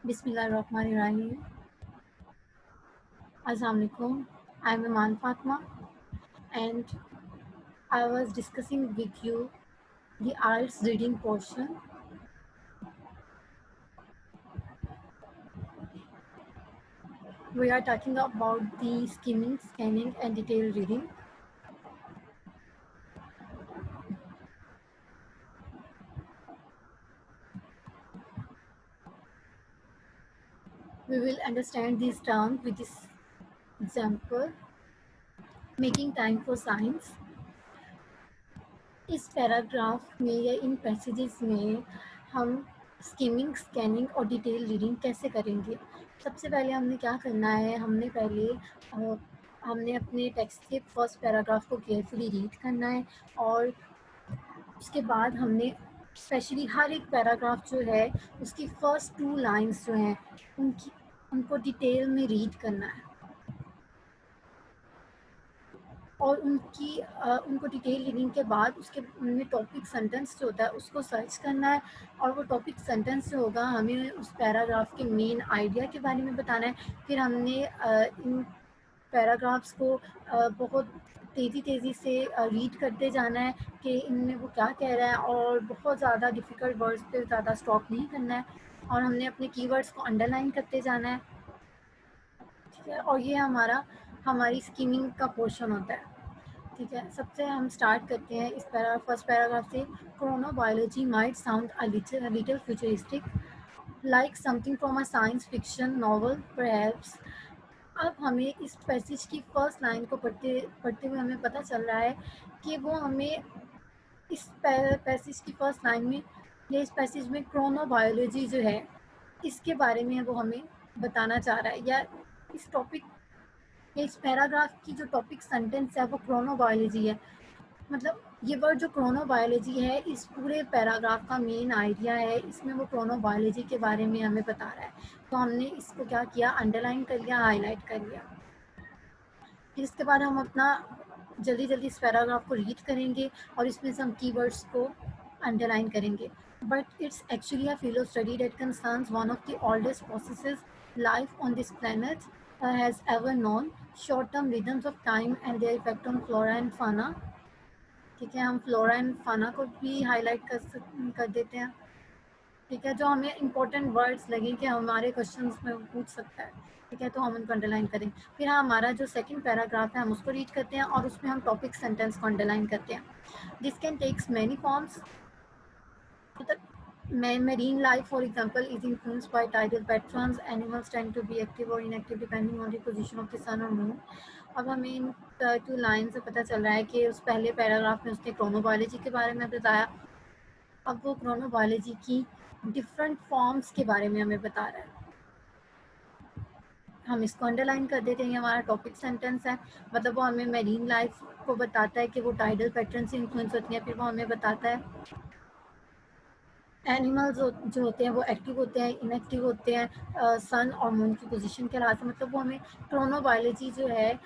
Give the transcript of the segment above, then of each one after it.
Bismillahirrahmanirrahim. Assalamualaikum. I'm Iman Fatma, and I was discussing with you the arts reading portion. We are talking about the skimming, scanning, and detail reading. We will understand these terms with this example. Making time for science. इस paragraph में या इन passages में हम skimming, scanning और detail reading कैसे करेंगे। सबसे पहले हमने क्या करना है, हमने अपने टेक्स्ट के फर्स्ट पैराग्राफ को केयरफुली रीड करना है और उसके बाद हमने स्पेशली हर एक पैराग्राफ जो है उसकी फर्स्ट 2 लाइन्स जो हैं उनको डिटेल में रीड करना है और उनको डिटेल रीडिंग के बाद उसके उनमें टॉपिक सेंटेंस जो होता है उसको सर्च करना है और वो टॉपिक सेंटेंस जो होगा हमें उस पैराग्राफ के मेन आइडिया के बारे में बताना है। फिर हमने इन पैराग्राफ्स को बहुत तेज़ी से रीड करते जाना है कि इनमें वो क्या कह रहा है और बहुत ज़्यादा डिफ़िकल्ट वर्ड्स पे ज़्यादा स्टॉप नहीं करना है और हमने अपने कीवर्ड्स को अंडरलाइन करते जाना है, ठीक है। और ये हमारी स्कीमिंग का पोर्शन होता है, ठीक है। सबसे हम स्टार्ट करते हैं इस फर्स्ट पैराग्राफ से। Chronobiology might sound a little futuristic like something from a science fiction novel perhaps. अब हमें इस पैसेज की फर्स्ट लाइन को पढ़ते पढ़ते हुए हमें पता चल रहा है कि वो हमें इस पैसेज की फर्स्ट लाइन में या इस पैसेज में क्रोनोबायोलॉजी जो है इसके बारे में वो हमें बताना चाह रहा है, या इस टॉपिक या इस पैराग्राफ की जो टॉपिक सेंटेंस है वो क्रोनोबायोलॉजी है। मतलब ये वर्ड जो क्रोनोबायोलॉजी है इस पूरे पैराग्राफ का मेन आइडिया है, इसमें वो क्रोनोबायोलॉजी के बारे में हमें बता रहा है। तो हमने इसको क्या किया, अंडरलाइन कर लिया, हाईलाइट कर लिया। फिर इसके बाद हम अपना जल्दी इस पैराग्राफ को रीड करेंगे और इसमें से हम कीवर्ड्स को अंडरलाइन करेंगे। But it's actually a field of study that concerns one of the oldest processes life on this planet has ever known, short-term rhythms of time and their effect on flora and fauna। ठीक है, हम flora and फाना को भी highlight कर देते हैं, ठीक है, जो हमें इंपॉर्टेंट वर्ड्स लगे कि हमारे क्वेश्चंस में पूछ सकता है, ठीक है, तो हम उनको अंडरलाइन करें। फिर हमारा जो सेकंड पैराग्राफ है हम उसको रीड करते हैं और उसमें हम टॉपिक सेंटेंस को अंडरलाइन करते हैं। This can takes many forms. Marine life, for example, is influenced by tidal patterns. Animals tend to be active or inactive depending on the position of the sun or moon। अब हमें इन 2 line से पता चल रहा है कि उस पहले पैराग्राफ में उसने क्रोनोबायोलॉजी के बारे में बताया, अब वो क्रोनोबायोलॉजी की डिफरेंट फॉर्म्स के बारे में हमें बता रहा है। हम इसको अंडरलाइन कर देते हैं, हमारा टॉपिक सेंटेंस है। मतलब वो हमें मेरीन लाइफ को बताता है कि वो टाइडल पैटर्न से इन्फ्लुएंस होती है। फिर वो हमें बताता है एनिमल्स जो होते हैं वो एक्टिव होते हैं, इनएक्टिव होते हैं सन और मून की पोजीशन के लिहाज से। मतलब वो हमें क्रोनोबायोलॉजी जो है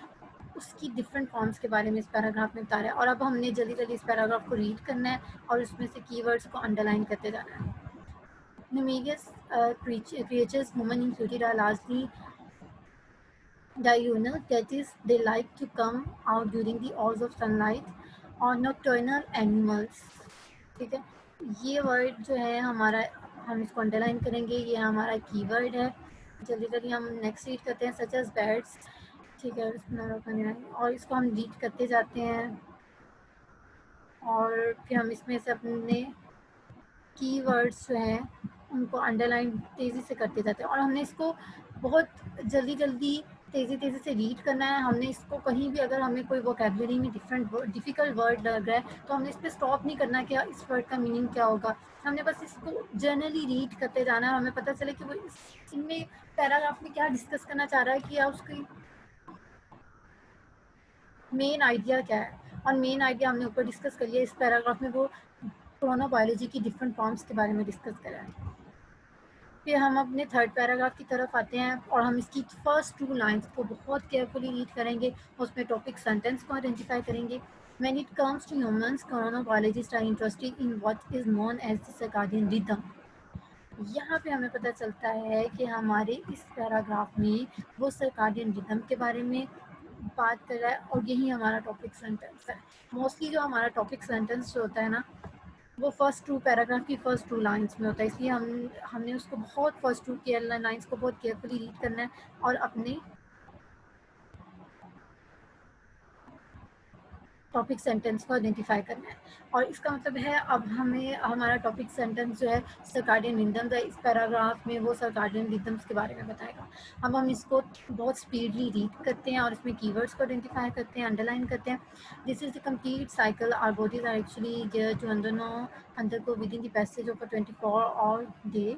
उसकी डिफरेंट फॉर्म्स के बारे में इस पैराग्राफ में बता रहा है। और अब हमने जल्दी इस पैराग्राफ को रीड करना है और उसमें से कीवर्ड्स को अंडरलाइन करते जाना है। Numerous creatures, human included, are largely diurnal, that is, they like to come out during the hours of sunlight, और nocturnal animals, ठीक है। ये वर्ड जो है हमारा, हम इसको अंडरलाइन करेंगे, ये हमारा कीवर्ड है। जल्दी हम नेक्स्ट रीड करते हैं, सच एज बैट्स, ठीक है, और इसको हम रीड करते जाते हैं और फिर हम इसमें से अपने कीवर्ड्स जो हैं उनको अंडरलाइन तेज़ी से करते जाते हैं। और हमने इसको बहुत जल्दी तेज़ी से रीड करना है। हमने इसको कहीं भी अगर हमें कोई वोकेबलरी में डिफ़िकल्ट वर्ड लग रहा है तो हमने इस पर स्टॉप नहीं करना कि इस वर्ड का मीनिंग क्या होगा। हमने बस इसको जनरली रीड करते जाना है और हमें पता चले कि वो इनमें पैराग्राफ में क्या डिस्कस करना चाह रहा है, कि उसकी मेन आइडिया क्या है। और मेन आइडिया हमने ऊपर डिस्कस कर लिया, इस पैराग्राफ में वो क्रोनोबायोलॉजी की डिफरेंट फॉर्म्स के बारे में डिस्कस करा है। फिर हम अपने थर्ड पैराग्राफ की तरफ आते हैं और हम इसकी फर्स्ट 2 लाइंस को बहुत केयरफुली रीड करेंगे, उसमें टॉपिक सेंटेंस को आइडेंटिफाई करेंगे। When it comes to humans, chronobiologists are interested in what is known as the circadian rhythm। यहाँ पे हमें पता चलता है कि हमारे इस पैराग्राफ में वो सर्काडियन रिदम के बारे में बात कर रहा है और यही हमारा टॉपिक सेंटेंस है। मोस्टली जो हमारा टॉपिक सेंटेंस जो होता है ना, वो फर्स्ट टू पैराग्राफ की फर्स्ट टू लाइंस में होता है, इसलिए हमने उसको बहुत फर्स्ट टू के लाइंस को बहुत केयरफुली रीड करना है और अपने टॉपिक सेंटेंस को आइडेंटिफाई करना है। और इसका मतलब है अब हमें हमारा टॉपिक सेंटेंस जो है सर्काडियन रिदम्स है, इस पैराग्राफ में वो सर्काडियन रिदम्स के बारे में बताएगा। अब हम इसको बहुत स्पीडली रीड करते हैं और इसमें कीवर्ड्स को आइडेंटिफाई करते हैं, अंडरलाइन करते हैं। This is the complete cycle our bodies are actually to undergo within the passage of a 24-hour day.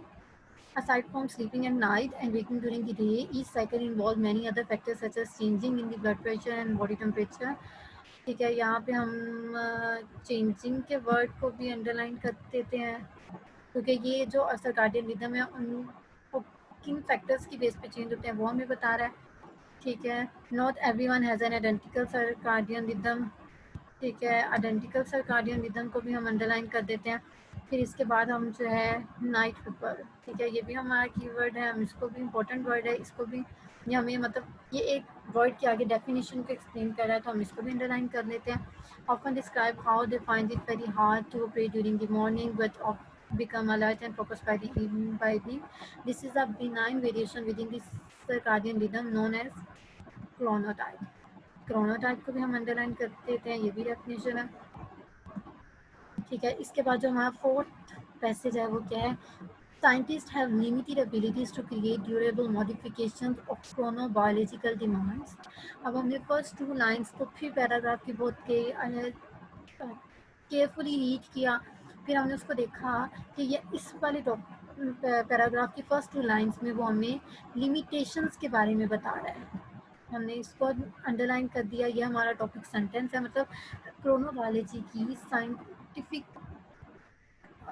Aside from sleeping at night and waking during the day, each cycle involves many other factors such as changing in the blood pressure and body temperature. ठीक है, यहाँ पे हम changing के word को भी underline कर देते हैं, क्योंकि ये जो सर्काडियन रिदम है उन किन फैक्टर्स की बेस पे चेंज होते हैं वो हमें बता रहा है। ठीक है, not everyone has an identical circadian rhythm. ठीक है, आइडेंटिकल सर्काडियन रिदम को भी हम अंडरलाइन कर देते हैं। फिर इसके बाद हम जो है नाइट पेपर, ठीक है, ये भी हमारा कीवर्ड है, हम इसको भी इम्पोर्टेंट वर्ड है, इसको भी ये हमें मतलब ये एक वर्ड के आगे डेफिनेशन को एक्सप्लेन कर रहा है, तो हम इसको भी अंडरलाइन कर लेते हैं। Often describe how they find it very hard to pray during the morning but become alert and focused by the evening. This is a benign variation within the circadian rhythm known as chronotype. chronotype को भी हम underline कर देते हैं, ये भी definition है। ठीक है, इसके बाद जो हमारा फोर्थ पैसेज है वो क्या है? Scientists have limited abilities to create durable modifications of chronobiological demands. अब हमने फर्स्ट टू लाइंस को फिर पैराग्राफ की बहुत केयरफुली रीड किया, फिर हमने उसको देखा कि ये इस वाले पैराग्राफ की फर्स्ट टू लाइंस में वो हमें लिमिटेशंस के बारे में बता रहा है। हमने इसको अंडरलाइन कर दिया, ये हमारा टॉपिक सेंटेंस है, मतलब क्रोनोबायोलॉजी की साइंटिफिक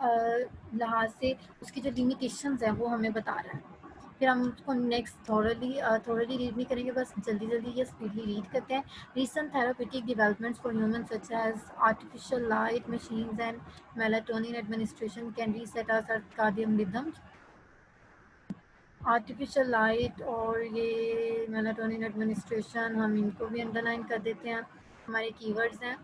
लिहाज से उसकी जो लिमिटेशंस हैं वो हमें बता रहा है। फिर हम उसको नेक्स्ट थोरली रीड नहीं करेंगे, बस जल्दी जल्दी ये स्पीडली रीड करते हैं। Recent therapeutic developments for human such as artificial light machines and melatonin administration can reset our circadian rhythms. Artificial light और ये मेलाटोनिन एडमिनिस्ट्रेशन, हम इनको भी अंडरलाइन कर देते हैं, हमारे कीवर्ड्स हैं।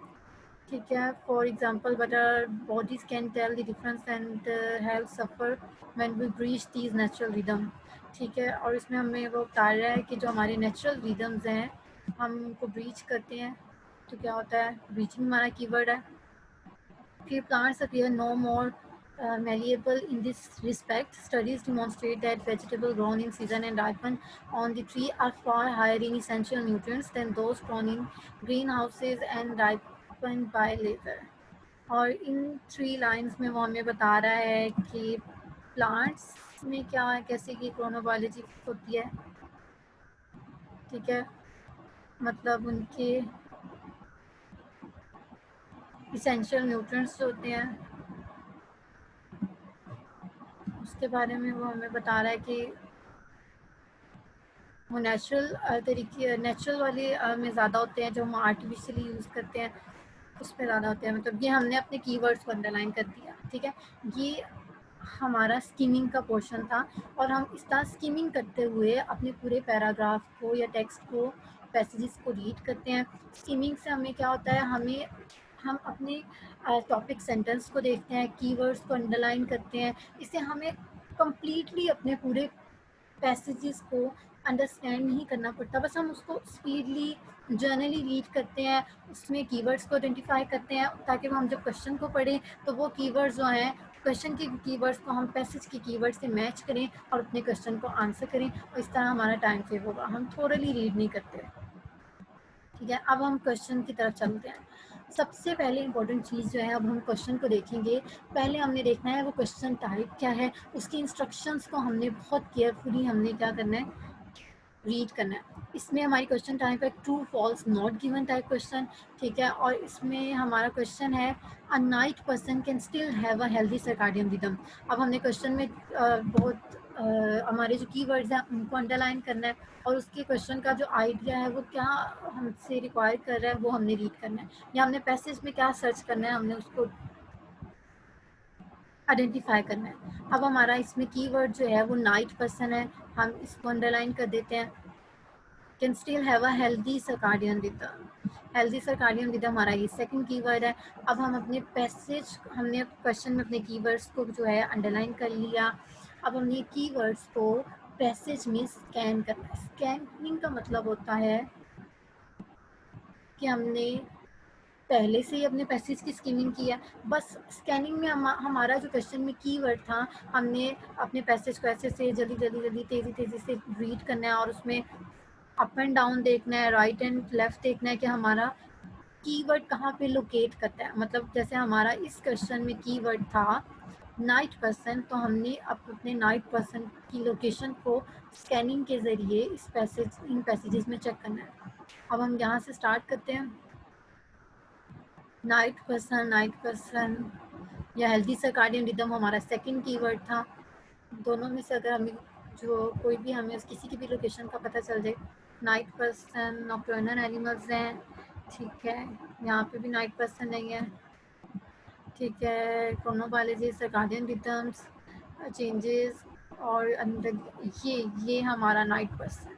ठीक है, for example but our bodies can tell the difference and health suffer when we breach these natural rhythm. ठीक है, और इसमें हमें वो बता रहा है कि जो हमारे नेचुरल रिदम्स हैं हम उनको ब्रीच करते हैं तो क्या होता है, ब्रीचिंग हमारा कीवर्ड है। Tree plants appear no more malleable in this respect. Studies demonstrate that vegetables grown in season and ripen on the tree are far higher in essential nutrients than those grown in greenhouses and ripened by later. और in three lines में वो हमें बता रहा है कि plants में क्या है, कैसे की क्रोनोबायोलॉजी होती है। ठीक है, मतलब उनके इसेंशियल न्यूट्रिएंट्स होते हैं, उसके बारे में वो हमें बता रहा है कि वो नेचुरल तरीके नेचुरल वाले में ज़्यादा होते हैं, जो हम आर्टिफिशियली यूज़ करते हैं उसमें ज़्यादा होते हैं। मतलब ये हमने अपने कीवर्ड्स को अंडरलाइन कर दिया। ठीक है, ये हमारा स्कीमिंग का पोर्शन था और हम इस तरह स्कीमिंग करते हुए अपने पूरे पैराग्राफ को या टेक्स्ट को, पैसेजेस को रीड करते हैं। स्कीमिंग से हमें क्या होता है, हम अपने टॉपिक सेंटेंस को देखते हैं, कीवर्ड्स को अंडरलाइन करते हैं, इससे हमें कंप्लीटली अपने पूरे पैसेजेस को अंडरस्टैंड नहीं करना पड़ता, बस हम उसको स्पीडली जर्नली रीड करते हैं, उसमें कीवर्ड्स को आइडेंटिफाई करते हैं ताकि हम जब क्वेश्चन को पढ़ें तो वो कीवर्ड्स जो हैं क्वेश्चन के कीवर्ड्स को हम पैसेज के कीवर्ड से मैच करें और अपने क्वेश्चन को आंसर करें, और इस तरह हमारा टाइम सेव होगा। हम थोरली रीड नहीं करते। ठीक है, अब हम क्वेश्चन की तरफ चलते हैं। सबसे पहले इंपॉर्टेंट चीज़ जो है, अब हम क्वेश्चन को देखेंगे। पहले हमने देखना है वो क्वेश्चन टाइप क्या है, उसकी इंस्ट्रक्शंस को हमने बहुत केयरफुली हमने क्या करना है, रीड करना है। इसमें हमारी क्वेश्चन टाइप है true false not given type question. ठीक है, और इसमें हमारा क्वेश्चन है a night person can still have a healthy circadian rhythm. अब हमने क्वेश्चन में बहुत हमारे जो कीवर्ड्स हैं उनको अंडरलाइन करना है और उसके क्वेश्चन का जो आइडिया है वो क्या हमसे रिक्वायर कर रहा है वो हमने रीड करना है, या हमने पैसेज में क्या सर्च करना है हमने उसको आइडेंटिफाई करना है। अब हमारा इसमें कीवर्ड जो है वो नाइट पर्सन है, हम इसको अंडरलाइन कर देते हैं। Can still have a healthy circadian rhythm, healthy circadian rhythm हमारा ये सेकंड कीवर्ड है। अब हम अपने पैसेज, हमने क्वेश्चन में अपने कीवर्ड्स को जो है अंडरलाइन कर लिया। अब हमने कीवर्ड्स को पैसेज में स्कैन करना है। स्कैनिंग का मतलब होता है कि हमने पहले से ही अपने पैसेज की स्किमिंग किया। बस स्कैनिंग में हमारा जो क्वेश्चन में कीवर्ड था, हमने अपने पैसेज को ऐसे से जल्दी जल्दी जल्दी तेज़ी तेज़ी से रीड करना है और उसमें अप एंड डाउन देखना है, राइट एंड लेफ्ट देखना है कि हमारा कीवर्ड कहाँ पे लोकेट करता है। मतलब जैसे हमारा इस क्वेश्चन में कीवर्ड था नाइट पर्सन, तो हमने अपने नाइट पर्सन की लोकेशन को स्कैनिंग के ज़रिए इन पैसेजेस में चेक करना है। अब हम यहाँ से स्टार्ट करते हैं। नाइट पर्सन या हेल्दी सर्काडियन रिदम हमारा सेकंड कीवर्ड था। दोनों में से अगर हमें जो कोई भी हमें किसी की भी लोकेशन का पता चल जाए, नाइट पर्सन नॉकटर्नल एनिमल्स हैं, ठीक है, यहाँ पे भी नाइट पर्सन नहीं है, ठीक है, क्रोनोबायोलॉजी सर्काडियन रिदम्स चेंजेस और अंदर ये हमारा नाइट पर्सन,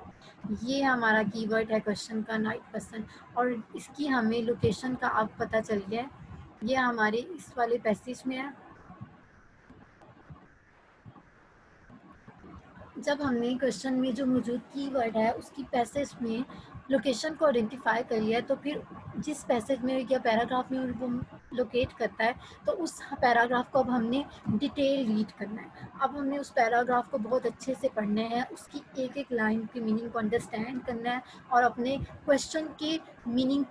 ये हमारा कीवर्ड है क्वेश्चन का नाइट पर्सन। और इसकी हमें लोकेशन का अब पता चल गया है, ये हमारे इस वाले पैसेज में है। जब हमने क्वेश्चन में जो मौजूद कीवर्ड है उसकी पैसेज में लोकेशन को आइडेंटिफाई कर लिया, तो फिर जिस पैसेज में या पैराग्राफ में वो लोकेट करता है, तो उस पैराग्राफ को अब हमने डिटेल रीड करना है। अब हमने उस पैराग्राफ को बहुत अच्छे से पढ़ना है, उसकी एक एक लाइन की मीनिंग को अंडरस्टैंड करना है और अपने क्वेश्चन की मीनिंग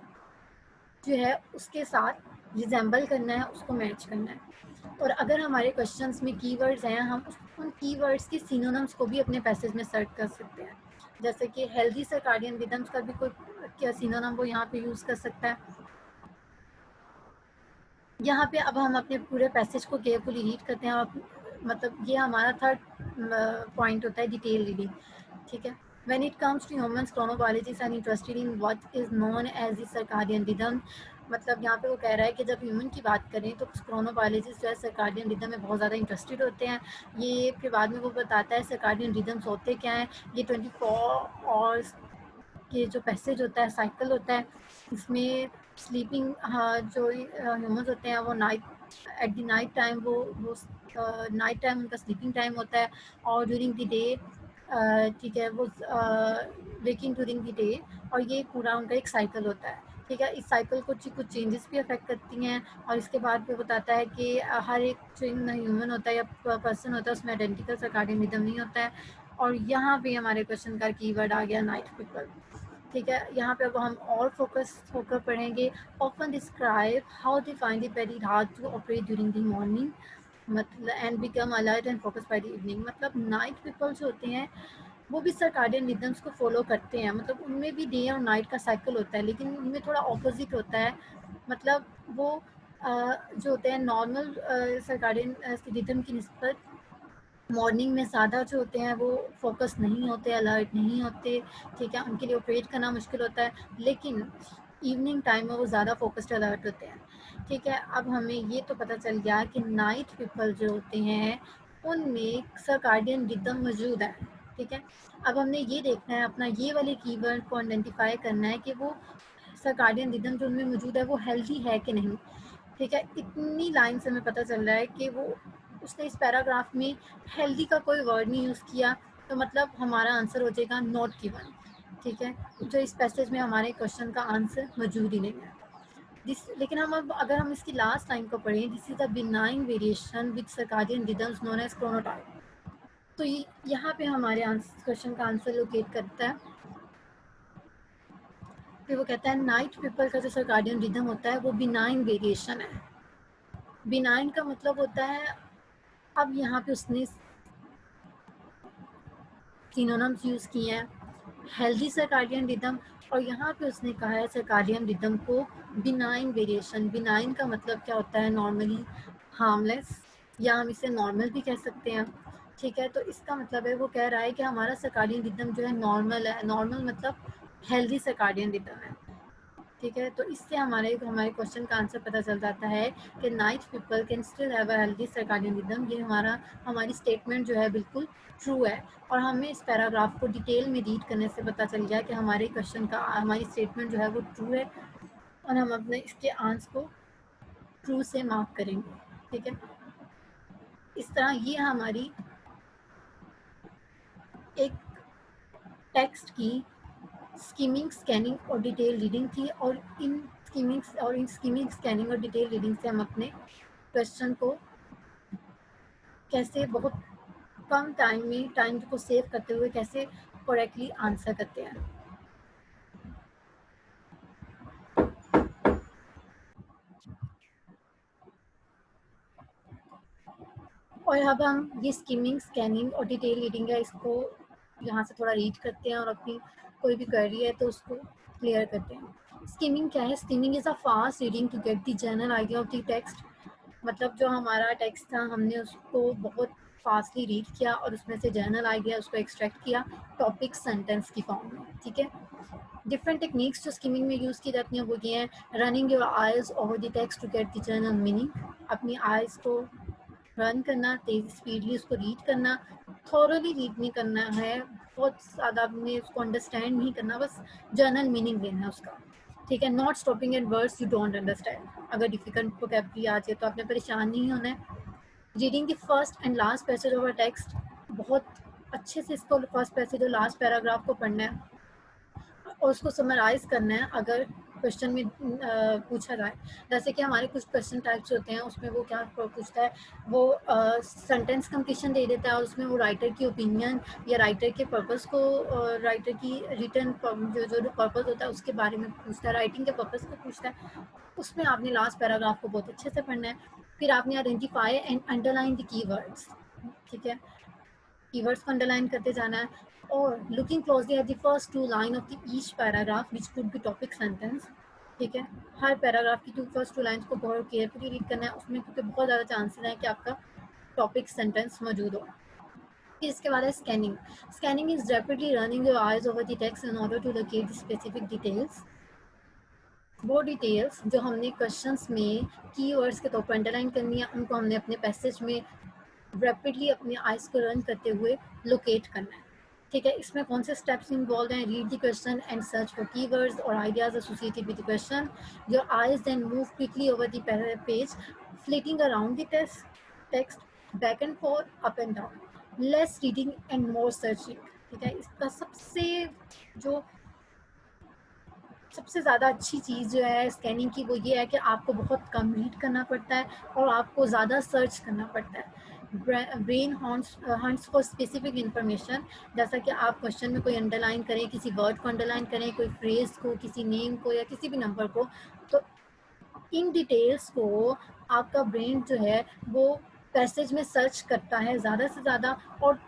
जो है उसके साथ रिजेंबल करना है, उसको मैच करना है। और अगर हमारे क्वेश्चंस में कीवर्ड्स हैं, हम उन कीवर्ड्स के सिनोनिम्स को भी अपने पैसेज में सर्च कर सकते हैं। जैसे कि हेल्दी सर्काडियन रिदम्स का भी कोई क्या सिनोनिम वो यहाँ पे यूज़ कर सकता है। यहाँ पे अब हम अपने पूरे पैसेज को केयरफुली रीड करते हैं। मतलब ये हमारा थर्ड पॉइंट होता है डिटेल रीडिंग, ठीक है। When it comes to humans, chronobiologists are interested in what is known as the circadian rhythm। मतलब यहाँ पे वो कह रहा है कि जब ह्यूमन की बात करें तो क्रोनोबायोलॉजिस्ट जो है सर्काडियन रिदम में बहुत ज़्यादा इंटरेस्टेड होते हैं। ये फिर बाद में वो बताता है सर्काडियन रिदम्स होते क्या हैं। ये 24 आवर्स के जो पैसेज होता है, साइकिल होता है, इसमें स्लीपिंग, हाँ, जो ह्यूमंस होते हैं वो night at the night time वो नाइट टाइम उनका स्लीपिंग टाइम होता है और ड्यूरिंग द डे, ठीक है, वो वेकिंग ड्यूरिंग द डे, और ये पूरा उनका एक साइकिल होता है, ठीक है। इस साइकिल को कुछ चेंजेस भी अफेक्ट करती हैं। और इसके बाद वो बताता है कि हर एक जो ह्यूमन होता है या पर्सन होता है उसमें आइडेंटिकल सर्काडियन रिदम नहीं होता है। और यहाँ पे हमारे क्वेश्चन का कीवर्ड आ गया नाइट पीपल, ठीक है। यहाँ पे अब हम और फोकस होकर पढ़ेंगे। Often describe how they find it very hard to operate during the morning, मतलब and become alert and focus by the evening. मतलब नाइट पीपल जो होते हैं वो भी सर्काडियन रिदम्स को फॉलो करते हैं। मतलब उनमें भी डे और नाइट का साइकिल होता है, लेकिन उनमें थोड़ा ऑपोजिट होता है। मतलब वो जो होते हैं नॉर्मल सर्काडियन रिदम की निस्बत मॉर्निंग में ज़्यादा जो होते हैं वो फोकस नहीं होते, अलर्ट नहीं होते, ठीक है, उनके लिए ऑपरेट करना मुश्किल होता है। लेकिन इवनिंग टाइम में वो ज़्यादा फोकस्ड अलर्ट होते हैं, ठीक है। अब हमें ये तो पता चल गया कि नाइट पीपल जो होते हैं उनमें सर्काडियन रिदम मौजूद है, ठीक है। अब हमने ये देखना है, अपना ये वाले कीवर्ड को आइडेंटिफाई करना है कि वो सर्काडियन रिदम जो उनमें मौजूद है वो हेल्दी है कि नहीं, ठीक है। इतनी लाइन से हमें पता चल रहा है कि वो उसने इस पैराग्राफ में हेल्दी का कोई वर्ड नहीं यूज़ किया, तो मतलब हमारा आंसर हो जाएगा नॉट गिवन, ठीक है, जो इस पैसेज में हमारे क्वेश्चन का आंसर मौजूद ही नहीं है। लेकिन हम अब अगर हम इसकी लास्ट लाइन को पढ़ें, this is a benign variation with circadian rhythms known as chronotype, तो ये यहाँ पे हमारे क्वेश्चन का आंसर लोकेट करता है। फिर वो कहता है नाइट पीपल का जो सर्काडियन रिदम होता है वो बिनाइन वेरिएशन है। बिनाइन का मतलब होता है, अब यहाँ पे उसने सिनोनिम्स यूज़ किए हैं, हेल्दी सर्काडियन रिदम, और यहाँ पे उसने कहा है सर्काडियन रिदम को बिनाइन वेरिएशन। बिनाइन का मतलब क्या होता है, नॉर्मली हार्मलेस, या हम इसे नॉर्मल भी कह सकते हैं, ठीक है। तो इसका मतलब है वो कह रहा है कि हमारा सर्काडियन रिदम जो है नॉर्मल है। नॉर्मल मतलब हेल्दी सर्काडियन रिदम है। ठीक है। तो इससे हमारे क्वेश्चन का आंसर पता चल जाता है कि night people can still have a healthy circadian rhythm. ये हमारी स्टेटमेंट जो है बिल्कुल ट्रू है। और हमें इस पैराग्राफ को डिटेल में रीड करने से पता चल गया कि हमारे क्वेश्चन का हमारी स्टेटमेंट जो है वो ट्रू है, और हम अपने इसके आंसर को ट्रू से मार्क करेंगे। ठीक है। इस तरह ये हमारी एक टेक्स्ट की स्कीमिंग, स्कैनिंग और डिटेल रीडिंग थी। और इन स्कीमिंग, स्कैनिंग और डिटेल रीडिंग से हम अपने क्वेश्चन को कैसे बहुत कम टाइम को सेव करते हुए कैसे करेक्टली आंसर करते हैं। और अब हम ये स्कीमिंग, स्कैनिंग और डिटेल रीडिंग है, इसको यहाँ से थोड़ा रीड करते हैं और अपनी कोई भी क्वेरी है तो उसको क्लियर करते हैं। स्कीमिंग क्या है? Skimming is a fast reading to get the general idea of the text. मतलब जो हमारा टेक्स्ट था हमने उसको बहुत फास्टली रीड किया और उसमें से जनरल आइडिया उसको एक्सट्रैक्ट किया टॉपिक सेंटेंस की फॉर्म में। ठीक है। डिफरेंट टेक्निक्स जो स्कीमिंग में यूज़ की जाती हैं वो ये हैं: running your eyes over the text to get the general meaning. अपनी आइज को रन करना, तेज स्पीडली उसको रीड करना, थॉरली रीड नहीं करना है, बहुत ज़्यादा अपने उसको अंडरस्टैंड नहीं करना, बस जनरल मीनिंग लेना है उसका। ठीक है। Not stopping eight words you don't understand. अगर डिफिकल्ट वोकैबुलरी आ जाए तो आपने परेशान नहीं होना है। Reading the first and last passage of a text, बहुत अच्छे से इसको फर्स्ट पैसेज और लास्ट पैराग्राफ को पढ़ना है और उसको समराइज करना है अगर क्वेश्चन में पूछा जाए। जैसे कि हमारे कुछ क्वेश्चन टाइप्स होते हैं, उसमें वो क्या पूछता है, वो सेंटेंस कंप्लीशन दे देता है और उसमें वो राइटर की ओपिनियन या राइटर के पर्पस को, राइटर की रिटर्न जो पर्पस होता है उसके बारे में पूछता है, राइटिंग के पर्पस को पूछता है। उसमें आपने लास्ट पैराग्राफ को बहुत अच्छे से पढ़ना है। फिर आपने identify and underline the keywords. ठीक है। कीवर्ड्स को अंडरलाइन करते जाना है। और looking closely at the first two line of the each paragraph which could be topic sentence. ठीक है। हर पैराग्राफ की फर्स्ट टू लाइन्स को बहुत केयरफुली रीड करना है, उसमें क्योंकि बहुत ज़्यादा चांसेस हैं कि आपका टॉपिक सेंटेंस मौजूद हो। फिर इसके बाद है scanning. Scanning is rapidly running your eyes over the text in order to locate the specific details. वो डिटेल्स जो हमने क्वेश्चंस में कीवर्ड्स के तौर पर अंडरलाइन करनी है, उनको हमने अपने पैसेज में रैपिडली अपने आइज को रन करते हुए लोकेट करना है। ठीक है। इसमें कौन से स्टेप्स इन्वॉल्व हैं? Read the question and search for keywords और ideas associated with the question. Your eyes then move quickly over the page, flitting around the text, back and forth, up and down. Less reading and more searching. ठीक है। इसका जो सबसे ज़्यादा अच्छी चीज़ जो है स्कैनिंग की वो ये है कि आपको बहुत कम रीड करना पड़ता है और आपको ज़्यादा सर्च करना पड़ता है। Brain hunts for specific information. जैसा कि आप क्वेश्चन में कोई अंडरलाइन करें, किसी वर्ड को अंडरलाइन करें, कोई फ्रेज को, किसी नेम को या किसी भी नंबर को, तो इन डिटेल्स को आपका ब्रेन जो है वो पैसेज में सर्च करता है ज़्यादा से ज़्यादा, और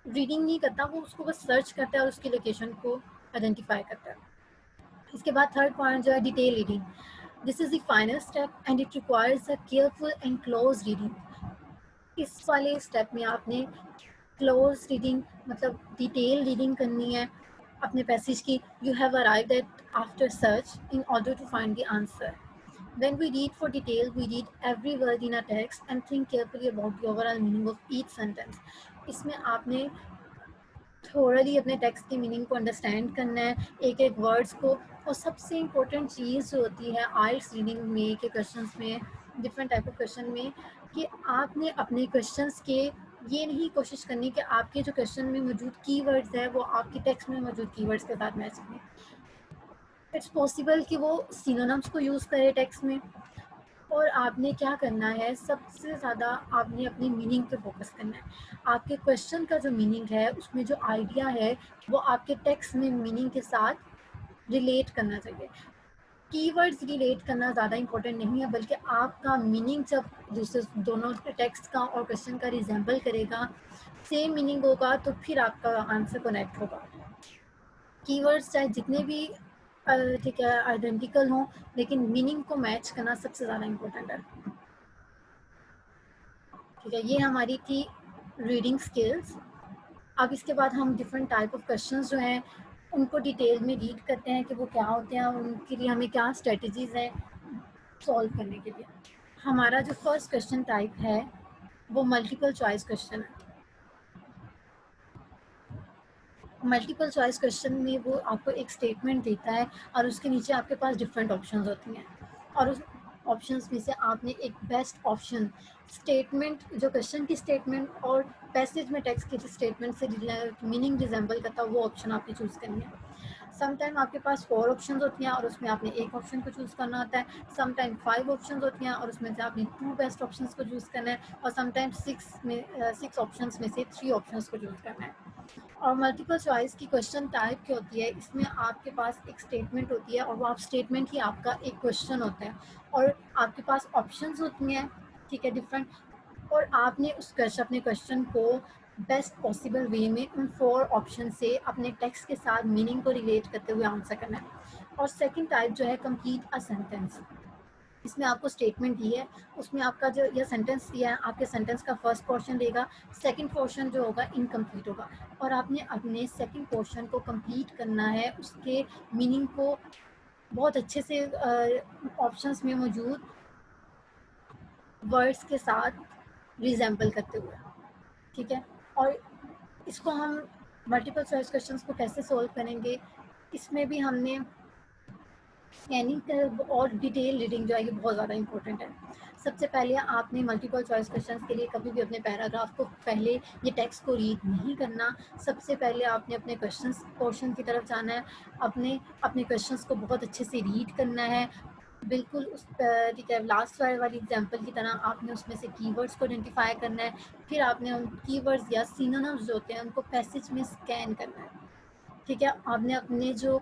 रीडिंग नहीं करता, वो उसको बस सर्च करता है और उसकी लोकेशन को आइडेंटिफाई करता है। इसके बाद थर्ड पॉइंट जो है detail reading. This is the final step and it requires a careful and close reading. इस वाले स्टेप में आपने क्लोज रीडिंग मतलब डिटेल रीडिंग करनी है अपने पैसेज की। You have arrived at after search in order to find the answer. When we read for detail, we read every word in a text and think carefully about the overall meaning of each sentence. इसमें आपने थोड़ली अपने text की meaning को understand करना है, एक एक words को। और सबसे इम्पोर्टेंट चीज़ जो होती है आइल्स रीडिंग में के क्वेश्चंस में, डिफरेंट टाइप ऑफ क्वेश्चन में, कि आपने अपने क्वेश्चंस के ये नहीं कोशिश करनी कि आपके जो क्वेश्चन में मौजूद कीवर्ड्स है वो आपके टेक्स्ट में मौजूद कीवर्ड्स के साथ मैच करें। इट्स पॉसिबल कि वो सिनोनिम्स को यूज़ करे टेक्स्ट में। और आपने क्या करना है, सबसे ज़्यादा आपने अपनी मीनिंग पे फोकस करना है। आपके क्वेश्चन का जो मीनिंग है उसमें जो आइडिया है वो आपके टेक्स्ट में मीनिंग के साथ रिलेट करना चाहिए। कीवर्ड्स रिलेट करना ज़्यादा इंपॉर्टेंट नहीं है, बल्कि आपका मीनिंग जब दूसरे दोनों टेक्स्ट का और क्वेश्चन का रिजेंबल करेगा, सेम मीनिंग होगा, तो फिर आपका आंसर कनेक्ट होगा। कीवर्ड्स चाहे जितने भी ठीक है आइडेंटिकल हों, लेकिन मीनिंग को मैच करना सबसे ज़्यादा इम्पोर्टेंट है। ठीक है। ये हमारी थी रीडिंग स्किल्स। अब इसके बाद हम डिफरेंट टाइप ऑफ क्वेश्चंस जो हैं उनको डिटेल में रीड करते हैं कि वो क्या होते हैं, उनके लिए हमें क्या स्ट्रेटजीज़ हैं सॉल्व करने के लिए। हमारा जो फर्स्ट क्वेश्चन टाइप है वो मल्टीपल चॉइस क्वेश्चन है। मल्टीपल चॉइस क्वेश्चन में वो आपको एक स्टेटमेंट देता है और उसके नीचे आपके पास डिफरेंट ऑप्शंस होती हैं, और उस ऑप्शंस में से आपने एक बेस्ट ऑप्शन स्टेटमेंट, जो क्वेश्चन की स्टेटमेंट और पैसेज में टेक्स्ट की स्टेटमेंट से मीनिंग रिजेंबल करता है, वो ऑप्शन आपने चूज़ करनी है। समटाइम आपके पास 4 ऑप्शंस होती हैं और उसमें आपने एक ऑप्शन को चूज़ करना होता है। समटाइम 5 ऑप्शंस होती हैं और उसमें से आपने 2 बेस्ट ऑप्शंस को चूज़ करना है, और समटाइम 6 ऑप्शंस में से 3 ऑप्शंस को चूज़ करना है। और मल्टीपल चॉइस की क्वेश्चन टाइप क्या होती है, इसमें आपके पास एक स्टेटमेंट होती है और वो आप स्टेटमेंट ही आपका एक क्वेश्चन होता है, और आपके पास ऑप्शंस होती हैं, ठीक है, डिफरेंट, और आपने उस क्वेश्चन अपने क्वेश्चन को बेस्ट पॉसिबल वे में उन 4 ऑप्शन से अपने टेक्स्ट के साथ मीनिंग को रिलेट करते हुए आंसर करना है। और सेकंड टाइप जो है कंप्लीट अ सेंटेंस, इसमें आपको स्टेटमेंट दी है, उसमें आपका जो यह सेंटेंस दिया है, आपके सेंटेंस का फर्स्ट पोर्शन देगा, सेकंड पोर्शन जो होगा इनकम्प्लीट होगा, और आपने अपने सेकंड पोर्शन को कंप्लीट करना है उसके मीनिंग को बहुत अच्छे से ऑप्शंस में मौजूद वर्ड्स के साथ रिजेंबल करते हुए, ठीक है। और इसको हम मल्टीपल चॉइस क्वेश्चंस को कैसे सोल्व करेंगे, इसमें भी हमने स्कैनिंग और डिटेल रीडिंग जो है ये बहुत ज़्यादा इंपॉर्टेंट है। सबसे पहले आपने मल्टीपल चॉइस क्वेश्चंस के लिए कभी भी अपने पैराग्राफ को पहले ये टेक्स्ट को रीड नहीं करना। सबसे पहले आपने अपने क्वेश्चंस पोर्शन की तरफ जाना है, अपने अपने क्वेश्चंस को बहुत अच्छे से रीड करना है, बिल्कुल उस ठीक है, लास्ट वाली एग्जांपल की तरह आपने उसमें से कीवर्ड्स को आइडेंटिफाई करना है, फिर आपने उन कीवर्ड्स या सिनोनिम्स जो होते हैं उनको पैसेज में स्कैन करना है, ठीक है। आपने अपने जो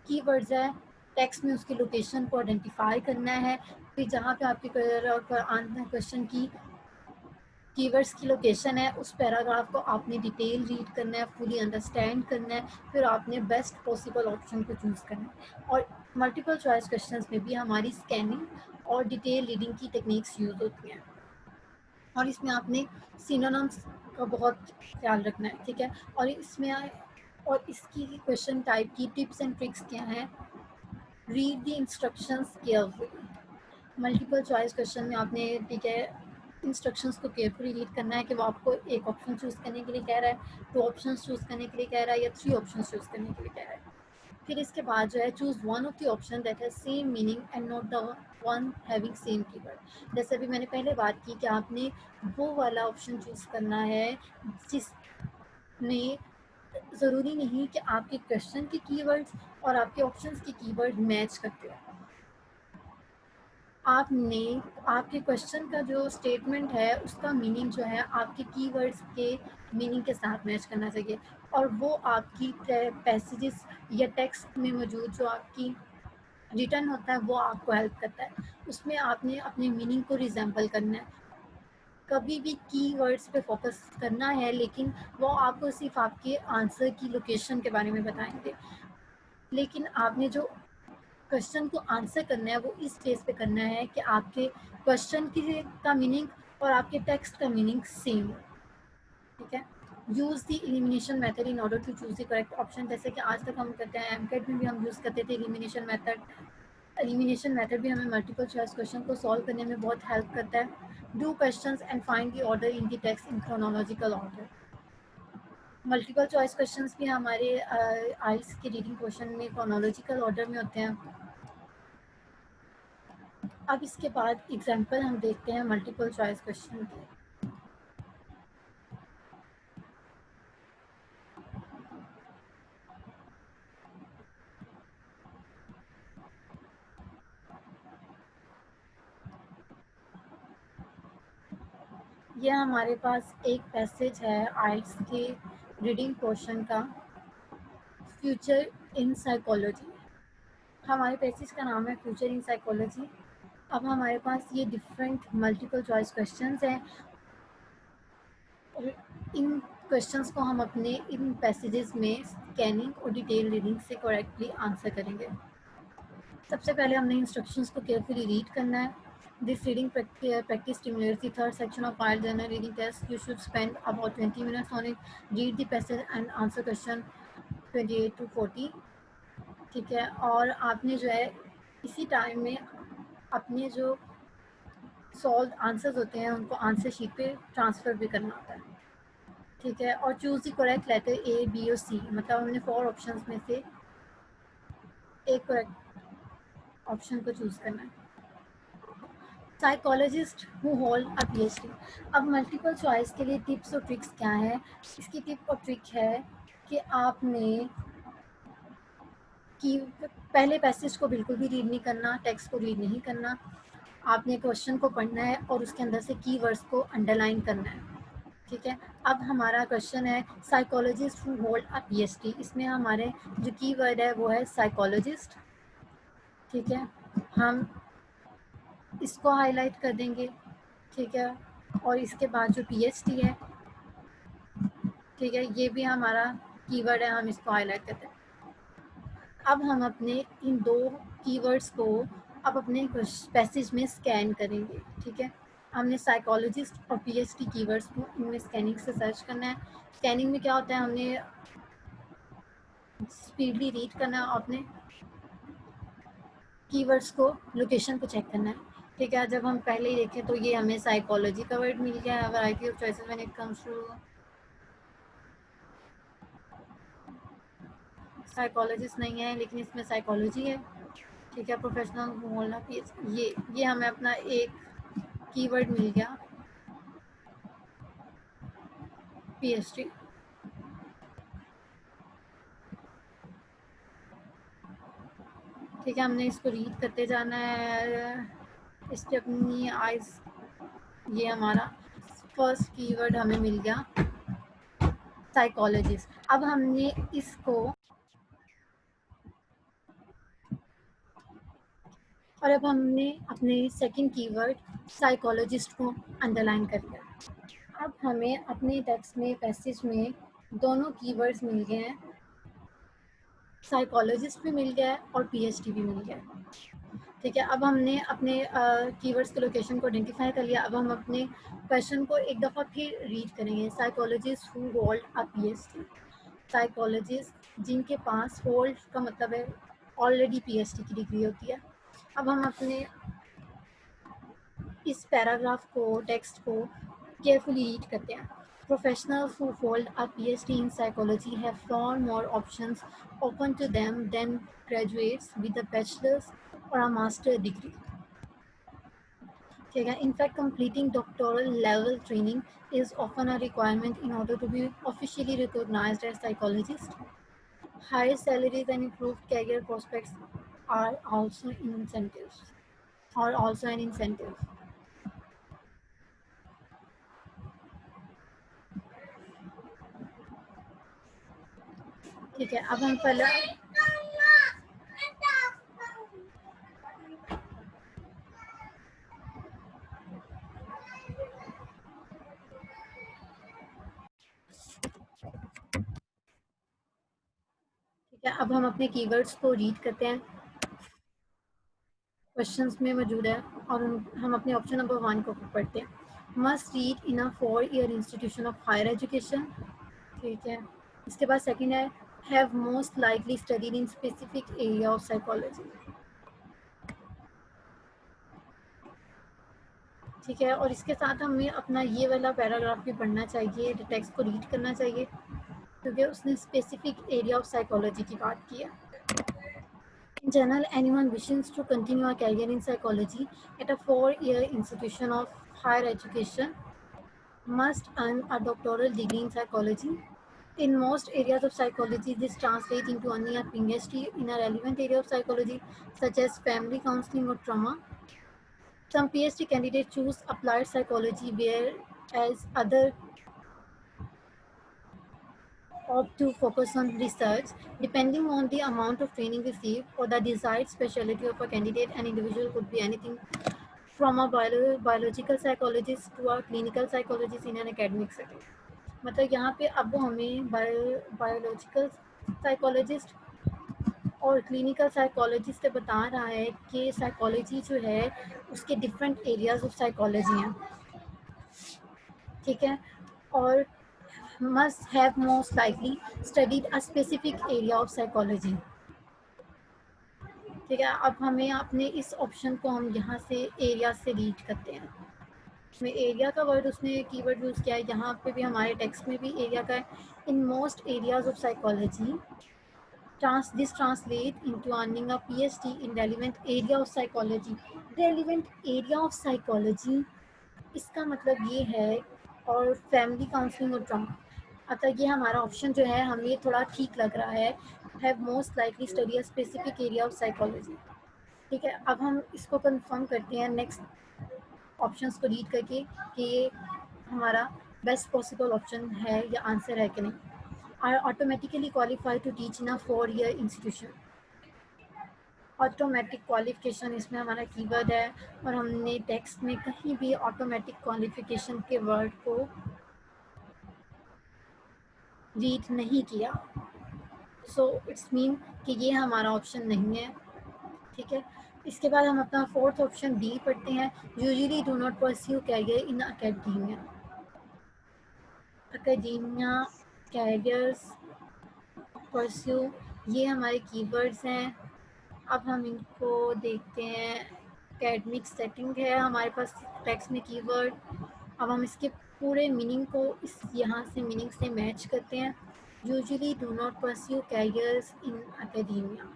कीवर्ड्स है टेक्स्ट में उसकी लोकेशन को आइडेंटिफाई करना है, फिर जहाँ पे आपके क्वेश्चन की कीवर्ड्स की लोकेशन है उस पैराग्राफ को आपने डिटेल रीड करना है, फुली अंडरस्टैंड करना है, फिर आपने बेस्ट पॉसिबल ऑप्शन को चूज़ करना है। और मल्टीपल चॉइस क्वेश्चंस में भी हमारी स्कैनिंग और डिटेल रीडिंग की टेक्निक्स यूज़ होती हैं, और इसमें आपने सिनोनिम्स का बहुत ख्याल रखना है, ठीक है। और इसमें और इसकी क्वेश्चन टाइप की टिप्स एंड ट्रिक्स क्या हैं, read the instructions carefully. Multiple choice question में आपने, ठीक है, इंस्ट्रक्शंस को केयरफुली रीड करना है कि वो आपको एक ऑप्शन चूज़ करने के लिए कह रहा है, 2 ऑप्शंस चूज़ करने के लिए कह रहा है, या 3 ऑप्शंस चूज़ करने के लिए कह रहा है। फिर इसके बाद जो है choose one of the option that has same meaning and not the one having same keyword. जैसे अभी मैंने पहले बात की कि आपने वो वाला ऑप्शन चूज़ करना है जिसमें ज़रूरी नहीं कि आपके क्वेश्चन के कीवर्ड्स और आपके ऑप्शंस के कीवर्ड मैच करते हो। आपने आपके क्वेश्चन का जो स्टेटमेंट है उसका मीनिंग जो है आपके कीवर्ड्स के मीनिंग के साथ मैच करना चाहिए, और वो आपकी पैसेजेस या टेक्स्ट में मौजूद जो आपकी रिटर्न होता है वो आपको हेल्प करता है, उसमें आपने अपने मीनिंग को रिजेंबल करना है। कभी भी कीवर्ड्स पे फोकस करना है, लेकिन वो आपको सिर्फ आपके आंसर की लोकेशन के बारे में बताएंगे, लेकिन आपने जो क्वेश्चन को आंसर करना है वो इस बेस पे करना है कि आपके क्वेश्चन की का मीनिंग और आपके टेक्स्ट का मीनिंग सेम हो, ठीक है। Use the elimination method in order to choose the correct option, जैसे कि आज तक हम करते हैं, एमकेट में भी हम यूज़ करते थे एलिमिनेशन मेथड। एलिमिनेशन मेथड भी हमें मल्टीपल चॉइस क्वेश्चन को सॉल्व करने में बहुत हेल्प करता है। Do questions and find the order in the text in chronological order. Multiple choice questions भी हमारे आइल्स के रीडिंग क्वेश्चन में क्रोनोलॉजिकल ऑर्डर में होते हैं। अब इसके बाद एग्जांपल हम देखते हैं मल्टीपल चॉइस क्वेश्चन के। ये हमारे पास एक पैसेज है आइल्स के रीडिंग क्वेश्चन का, फ्यूचर इन साइकोलॉजी। हमारे पैसेज का नाम है फ्यूचर इन साइकोलॉजी। अब हमारे पास ये डिफरेंट मल्टीपल चॉइस क्वेश्चंस हैं, और इन क्वेश्चंस को हम अपने इन पैसेजेस में स्कैनिंग और डिटेल रीडिंग से करेक्टली आंसर करेंगे। सबसे पहले हमने इंस्ट्रक्शंस को केयरफुली रीड करना है। This reading practice stimulates the third section of file journal reading test. You should spend about 20 minutes on it. Read the passage and answer question. 28 to 40, ठीक है। और आपने जो है इसी टाइम में अपने जो सॉल्व आंसर्स होते हैं उनको आंसर शीट पे ट्रांसफ़र भी करना होता है, ठीक है। और choose the correct letter A, B और सी, मतलब हमने 4 ऑप्शंस में से एक करेक्ट ऑप्शन को चूज़ करना है। Psychologist who hold a PhD. अब मल्टीपल चॉइस के लिए टिप्स और ट्रिक्स क्या है? इसकी टिप और ट्रिक है कि आपने कि पहले पैसेज को बिल्कुल भी रीड नहीं करना, टेक्स्ट को रीड नहीं करना। आपने क्वेश्चन को पढ़ना है और उसके अंदर से कीवर्ड्स को अंडरलाइन करना है, ठीक है। अब हमारा क्वेश्चन है psychologist who hold a PhD. इसमें हमारे जो कीवर्ड है वो है साइकोलॉजिस्ट, ठीक है। हम इसको हाईलाइट कर देंगे, ठीक है। और इसके बाद जो पीएचडी है, ठीक है, ये भी हमारा कीवर्ड है, हम इसको हाईलाइट करते हैं। अब हम अपने इन 2 कीवर्ड्स को अब अपने पैसेज में स्कैन करेंगे, ठीक है। हमने साइकोलॉजिस्ट और पीएचडी कीवर्ड्स को इनमें स्कैनिंग से सर्च करना है। स्कैनिंग में क्या होता है, हमने स्पीडली रीड करना है और अपने कीवर्ड्स को लोकेशन को चेक करना है, ठीक है। जब हम पहले ही देखें तो ये हमें साइकोलॉजी का वर्ड मिल गया है, variety of choices when it comes to psychologist नहीं है लेकिन इसमें साइकोलॉजी है, ठीक है। प्रोफेशनल बोलना ये हमें अपना एक कीवर्ड मिल गया पीएचडी, ठीक है। हमने इसको रीड करते जाना है स्टेफनी आइज, ये हमारा फर्स्ट कीवर्ड हमें मिल गया साइकोलॉजिस्ट। अब हमने इसको और अब हमने अपने सेकंड कीवर्ड साइकोलॉजिस्ट को अंडरलाइन कर लिया। अब हमें अपने टेक्स्ट में पैसेज में दोनों कीवर्ड्स मिल गए हैं, साइकोलॉजिस्ट भी मिल गया है और पीएचडी भी मिल गया है, ठीक है। अब हमने अपने कीवर्ड्स के लोकेशन को आइडेंटिफाई कर लिया। अब हम अपने क्वेश्चन को एक दफ़ा फिर रीड करेंगे। Psychologist who hold a PhD, psychologist जिनके पास होल्ड का मतलब है ऑलरेडी पीएचडी की डिग्री होती है। अब हम अपने इस पैराग्राफ को टेक्स्ट को केयरफुली रीड करते हैं। Professionals who hold a PhD in psychology have far more options open to them than graduates with a bachelor's or a master's degree. ठीक है। In fact, completing doctoral level training is often a requirement in order to be officially recognized as psychologist. Higher salaries and improved career prospects are also incentives. Are also an incentive. ठीक है। अब हम पहले ठीक है, अब हम अपने कीवर्ड्स को रीड करते हैं, क्वेश्चंस में मौजूद है और हम अपने ऑप्शन नंबर 1 को पढ़ते हैं। Must read in a 4-year institution of higher education, ठीक है। इसके बाद सेकंड है have most likely studied in specific area of psychology, ठीक है। और इसके साथ हमें अपना ये वाला पैराग्राफ भी पढ़ना चाहिए, टेक्स्ट को रीड करना चाहिए क्योंकि उसने स्पेसिफिक एरिया ऑफ साइकोलॉजी की बात की है। In general, anyone wishing to continue a career in psychology at a 4-year institution of higher education must earn a doctoral degree in psychology. In most areas of psychology, this translates into earning a PhD in a relevant area of psychology, such as family counseling or trauma. Some PhD candidates choose applied psychology, whereas others opt to focus on research. Depending on the amount of training received or the desired specialty of a candidate, an individual could be anything from a biological psychologist to a clinical psychologist in an academic setting. मतलब यहाँ पे अब हमें biological psychologist और clinical psychologist से बता रहा है कि साइकोलॉजी जो है उसके डिफरेंट एरियाज ऑफ साइकोलॉजी हैं, ठीक है। और must have most likely studied a specific area of psychology. ठीक है, अब हमें अपने इस ऑप्शन को हम यहाँ से एरिया से रीड करते हैं. में एरिया का वर्ड उसने कीवर्ड यूज़ किया है, यहाँ पे भी हमारे टेक्स्ट में भी एरिया का है. In most areas of psychology this translate into earning a PhD in relevant area of psychology. Relevant area of psychology इसका मतलब ये है, और फैमिली काउंसलिंग और ट्रॉमा. अतः ये हमारा ऑप्शन जो है हमें थोड़ा ठीक लग रहा है. Have most likely study a specific area of psychology. ठीक है, अब हम इसको कंफर्म करते हैं नेक्स्ट ऑप्शंस को रीड करके कि ये हमारा बेस्ट पॉसिबल ऑप्शन है या आंसर है कि नहीं. Are automatically qualified to teach in a 4-year institution. Automatic qualification इसमें हमारा कीवर्ड है, और हमने टेक्स्ट में कहीं भी ऑटोमेटिक क्वालिफिकेशन के वर्ड को रीड नहीं किया. सो इट्स मीन कि ये हमारा ऑप्शन नहीं है. ठीक है, इसके बाद हम अपना फोर्थ ऑप्शन डी पढ़ते हैं. Usually do not pursue career in academia. Academia, careers, pursue, ये हमारे कीवर्ड्स हैं. अब हम इनको देखते हैं. एकेडमिक सेटिंग है हमारे पास टेक्स्ट में कीवर्ड. अब हम इसके पूरे मीनिंग को इस यहाँ से मीनिंग से मैच करते हैं. Usually do not pursue carriers in academia.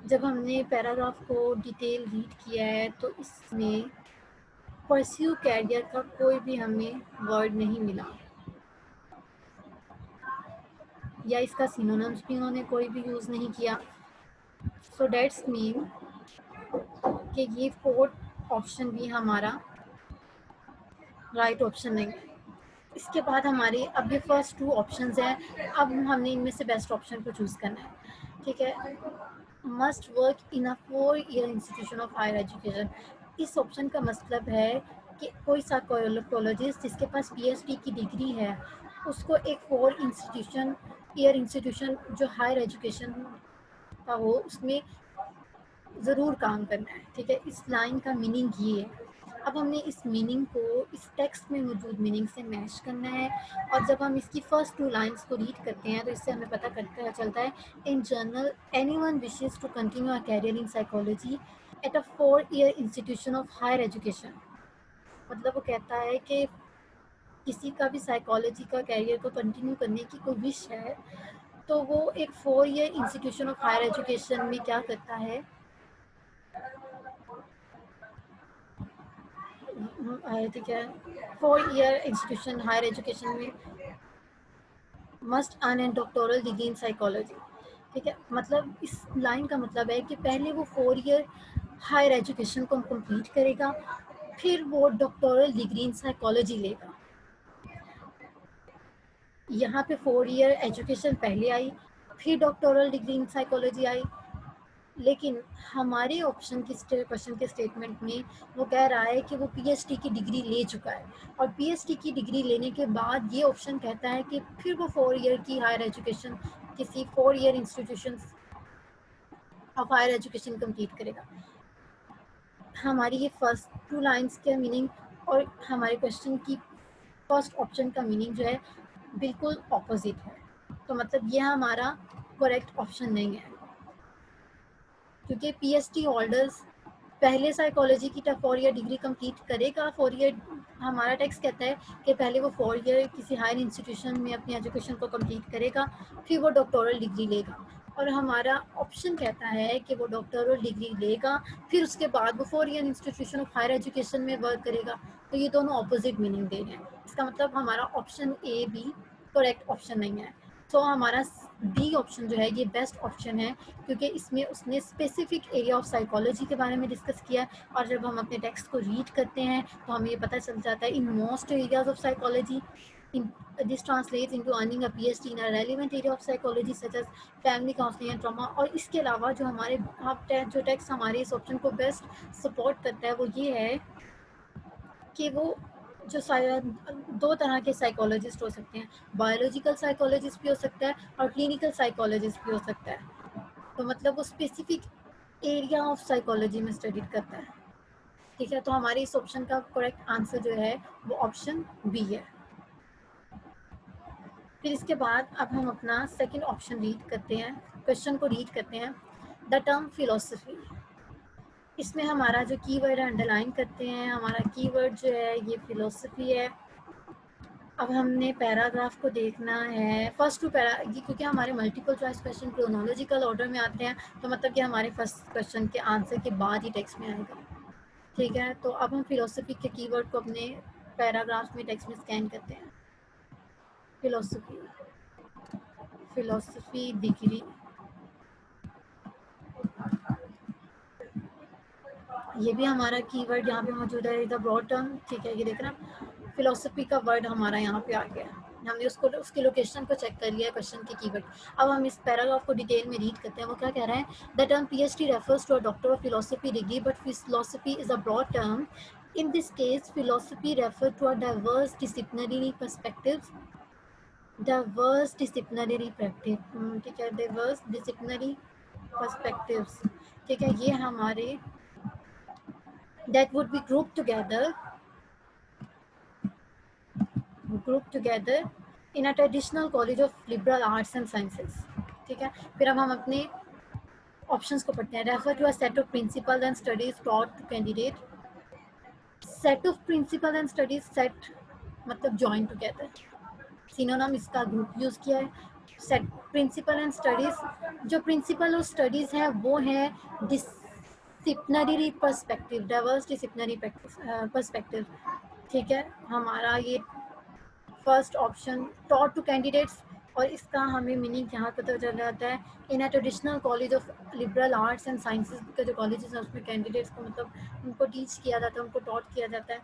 जब हमने पैराग्राफ को डिटेल रीड किया है तो इसमें परस्यू कैरियर का कोई भी हमें वर्ड नहीं मिला, या इसका सिनोनिम्स भी उन्होंने कोई भी यूज़ नहीं किया. सो डेट्स मीन कि ये फोर्थ ऑप्शन भी हमारा राइट ऑप्शन नहीं है. इसके बाद हमारे अब ये फर्स्ट 2 ऑप्शंस हैं. अब हमने इनमें से बेस्ट ऑप्शन को चूज़ करना है. ठीक है, must work in a 4-year institution of higher education. इस ऑप्शन का मतलब है कि कोई साइकोलॉजिस्ट जिसके पास PhD की डिग्री है उसको एक 4 ईयर इंस्टीट्यूशन जो हायर एजुकेशन का हो उसमें ज़रूर काम करना है. ठीक है, इस लाइन का मीनिंग ये है. अब हमने इस मीनिंग को इस टेक्स्ट में मौजूद मीनिंग से मैच करना है. और जब हम इसकी फर्स्ट 2 लाइंस को रीड करते हैं तो इससे हमें पता चलता है. In general anyone wishes to continue a career in psychology at a 4-year institution of higher education. मतलब वो कहता है कि किसी का भी साइकोलॉजी का कैरियर को कंटिन्यू करने की कोई विश है तो वो एक 4-year institution of higher education में क्या करता है, ठीक है, 4-year इंस्टीट्यूशन हायर एजुकेशन में must earn an doctoral degree in psychology. ठीक है, मतलब इस लाइन का मतलब है कि पहले वो 4-year हायर एजुकेशन को कंप्लीट करेगा, फिर वो डॉक्टोरल डिग्री इन साइकोलॉजी लेगा. यहाँ पे 4-year एजुकेशन पहले आई, फिर doctoral degree in psychology I. लेकिन हमारे ऑप्शन की क्वेश्चन के स्टेटमेंट में वो कह रहा है कि वो PhD की डिग्री ले चुका है, और PhD की डिग्री लेने के बाद ये ऑप्शन कहता है कि फिर वो 4-year की हायर एजुकेशन किसी 4-year institution of higher education complete करेगा. हमारी ये फर्स्ट 2 लाइंस के मीनिंग और हमारे क्वेश्चन की फर्स्ट ऑप्शन का मीनिंग जो है बिल्कुल ऑपोजिट है. तो मतलब ये हमारा करेक्ट ऑप्शन नहीं है, क्योंकि PhD होल्डर्स पहले साइकोलॉजी की 4-year डिग्री कंप्लीट करेगा. 4-year हमारा टेक्स्ट कहता है कि पहले वो 4-year किसी हायर इंस्टीट्यूशन में अपनी एजुकेशन को कंप्लीट करेगा, फिर वो डॉक्टोरल डिग्री लेगा. और हमारा ऑप्शन कहता है कि वो डॉक्टोरल डिग्री लेगा, फिर उसके बाद वो 4-year institution of higher education में वर्क करेगा. तो ये दोनों ऑपोजिट मीनिंग दे रहे हैं. इसका मतलब हमारा ऑप्शन ए भी करेक्ट ऑप्शन नहीं है. तो हमारा डी ऑप्शन जो है ये बेस्ट ऑप्शन है, क्योंकि इसमें उसने स्पेसिफिक एरिया ऑफ साइकोलॉजी के बारे में डिस्कस किया. और जब हम अपने टेक्स्ट को रीड करते हैं तो हमें ये पता चल जाता है in most areas of psychology this translates into earning a PhD in a relevant area of psychology such as family counselling and trauma. और इसके अलावा जो हमारे जो टेक्स्ट हमारे इस ऑप्शन को बेस्ट सपोर्ट करता है वो ये है कि वो जो 2 तरह के साइकोलॉजिस्ट हो सकते हैं. बायोलॉजिकल साइकोलॉजिस्ट भी हो सकता है और क्लिनिकल साइकोलॉजिस्ट भी हो सकता है. तो मतलब वो स्पेसिफिक एरिया ऑफ साइकोलॉजी में स्टडी करता है. ठीक है, तो हमारे इस ऑप्शन का करेक्ट आंसर जो है वो ऑप्शन बी है। फिर इसके बाद अब हम अपना सेकंड ऑप्शन रीड करते हैं, क्वेश्चन को रीड करते हैं। द टर्म फिलोसफी, इसमें हमारा जो कीवर्ड है अंडरलाइन करते हैं, हमारा कीवर्ड जो है ये फिलोसफी है। अब हमने पैराग्राफ को देखना है, फर्स्ट टू पैरा, क्योंकि हमारे multiple choice question chronological order में आते हैं, तो मतलब कि हमारे फर्स्ट क्वेश्चन के आंसर के बाद ही टेक्स्ट में आएगा। ठीक है, तो अब हम फिलोसफी के कीवर्ड को अपने पैराग्राफ में टेक्स्ट में स्कैन करते हैं। फिलोसफी, फिलोसफी डिग्री, ये भी हमारा कीवर्ड यहाँ पे मौजूद है, द ब्रॉड टर्म। ठीक है, ये देख रहे हैं फिलोसफी का वर्ड हमारा यहाँ पे आ गया, हमने उसको उसकी लोकेशन को चेक कर लिया है क्वेश्चन के कीवर्ड। अब हम इस पैराग्राफ को डिटेल में रीड करते हैं। वो क्या कह रहा है, the term PhD refers to a doctor of philosophy degree, but philosophy is a broad term. In this case, philosophy refers to a diverse disciplinary perspectives, diverse disciplinary practice, ठीक है, diverse disciplinary perspectives, ठीक है, ये हमारे that would be grouped together in a traditional college of liberal arts and sciences। ठीक है, फिर अब हम अपने ऑप्शंस को पढ़ते हैं। Refer to a set of principle and studies taught to candidate, set of principle and studies, set मतलब जॉइन टुगेदर, सिनोनिम इसका ग्रुप यूज किया है। सेट प्रिंसिपल एंड स्टडीज, जो प्रिंसिपल और स्टडीज है वो है disciplinary perspective, diverse disciplinary perspective. ठीक है, हमारा ये first option taught to candidates, और इसका हमें मीनिंग यहाँ पता चल जाता है, in a traditional college of liberal arts and sciences का जो कॉलेजेस हैं उसमें कैंडिडेट्स को मतलब उनको टीच किया जाता है, उनको टॉट किया जाता है।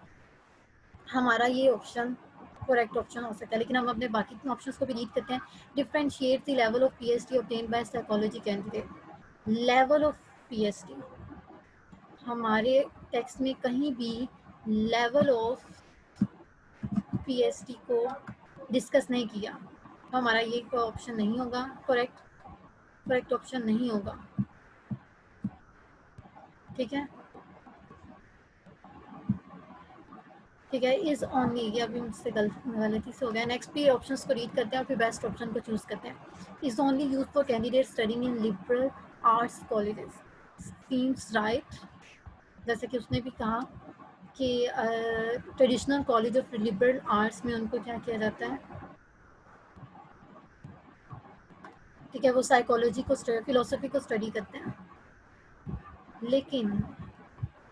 हमारा ये ऑप्शन करेक्ट ऑप्शन हो सकता है, लेकिन हम अपने बाकी ऑप्शंस को भी रीड करते हैं। Differentiate the level of PhD obtained by psychology candidate, level of PhD, हमारे टेक्स्ट में कहीं भी लेवल ऑफ पीएचडी को डिस्कस नहीं किया, तो हमारा ये ऑप्शन नहीं होगा, करेक्ट ऑप्शन नहीं होगा। ठीक है, ठीक है, इज ओनली, ये अभी मुझसे गलती से हो गया। नेक्स्ट भी ऑप्शंस को रीड करते हैं और फिर बेस्ट ऑप्शन को चूज करते हैं। Is only use for candidate studying in liberal arts colleges, seems right, जैसे कि उसने भी कहा कि traditional college of liberal arts में उनको क्या किया जाता है, ठीक है, वो साइकोलॉजी को फिलोसफी को स्टडी करते हैं। लेकिन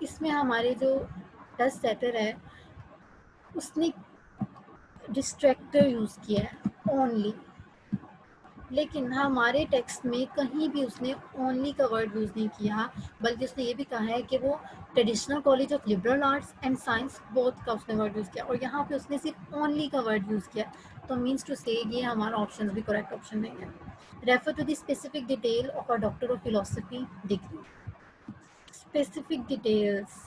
इसमें हमारे जो टेस्ट सेटर है उसने डिस्ट्रैक्टर यूज़ किया है, ओनली, लेकिन हमारे टेक्स्ट में कहीं भी उसने ओनली का वर्ड यूज़ नहीं किया, बल्कि उसने ये भी कहा है कि वो traditional college of liberal arts and science both का उसने वर्ड यूज़ किया, और यहाँ पे उसने सिर्फ ओनली का वर्ड यूज़ किया। तो मीन्स टू से ये हमारा ऑप्शन भी करेक्ट ऑप्शन नहीं है। Refer to the specific detail of a doctor of philosophy degree, specific details,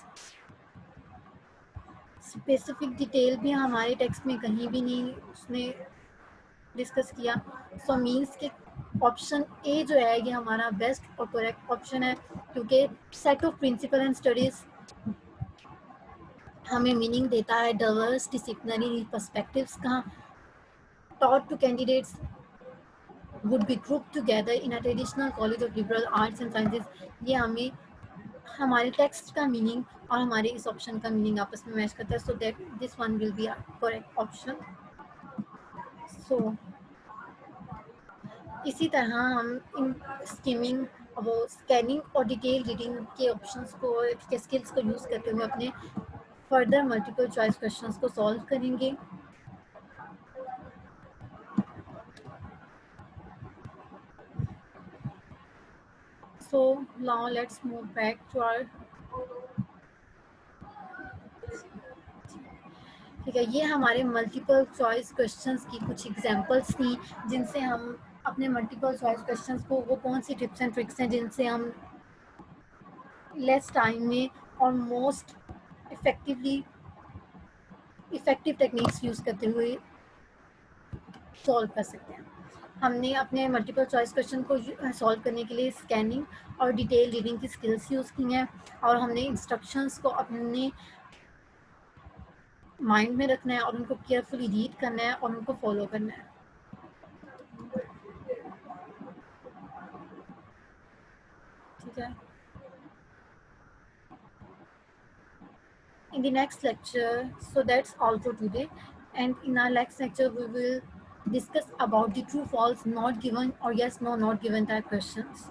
specific detail भी हमारे टेक्स्ट में कहीं भी नहीं उसने डिस्कस किया। सो मीन्स के ऑप्शन ए जो है ये हमारा बेस्ट और करेक्ट ऑप्शन है, क्योंकि set of principle and studies हमें मीनिंग देता है डाइवर्स डिसिप्लिनरी पर्सपेक्टिव्स का, taught to candidates would be group together in a traditional college of liberal arts and sciences, ये हमें हमारे टेक्स्ट का मीनिंग और हमारे इस ऑप्शन का मीनिंग आपस में मैच करता है। So that this one will be our correct option. So इसी तरह हम इन स्किमिंग, वो स्कैनिंग और डिटेल रीडिंग के ऑप्शंस को के स्किल्स को यूज़ करते हुए अपने फर्दर मल्टीपल चॉइस क्वेश्चंस को सॉल्व करेंगे। So now let's move back to our, ठीक है, ये हमारे मल्टीपल चॉइस क्वेश्चंस की कुछ एग्जांपल्स थी जिनसे हम अपने मल्टीपल चॉइस क्वेश्चंस को, वो कौन सी टिप्स एंड ट्रिक्स हैं जिनसे हम लेस टाइम में और मोस्ट इफेक्टिव टेक्निक्स यूज़ करते हुए सॉल्व कर सकते हैं। हमने अपने मल्टीपल चॉइस क्वेश्चन को सॉल्व करने के लिए स्कैनिंग और डिटेल रीडिंग की स्किल्स यूज़ की हैं, और हमने इंस्ट्रक्शंस को अपने माइंड में रखना है और उनको केयरफुली रीड करना है और उनको फॉलो करना है। ठीक है। In the next lecture, so that's all for today, and in our next lecture we will discuss about the true false not given or yes no not given type questions.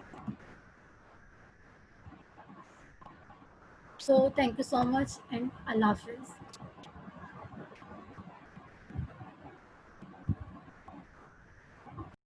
So thank you so much and Allah Hafiz.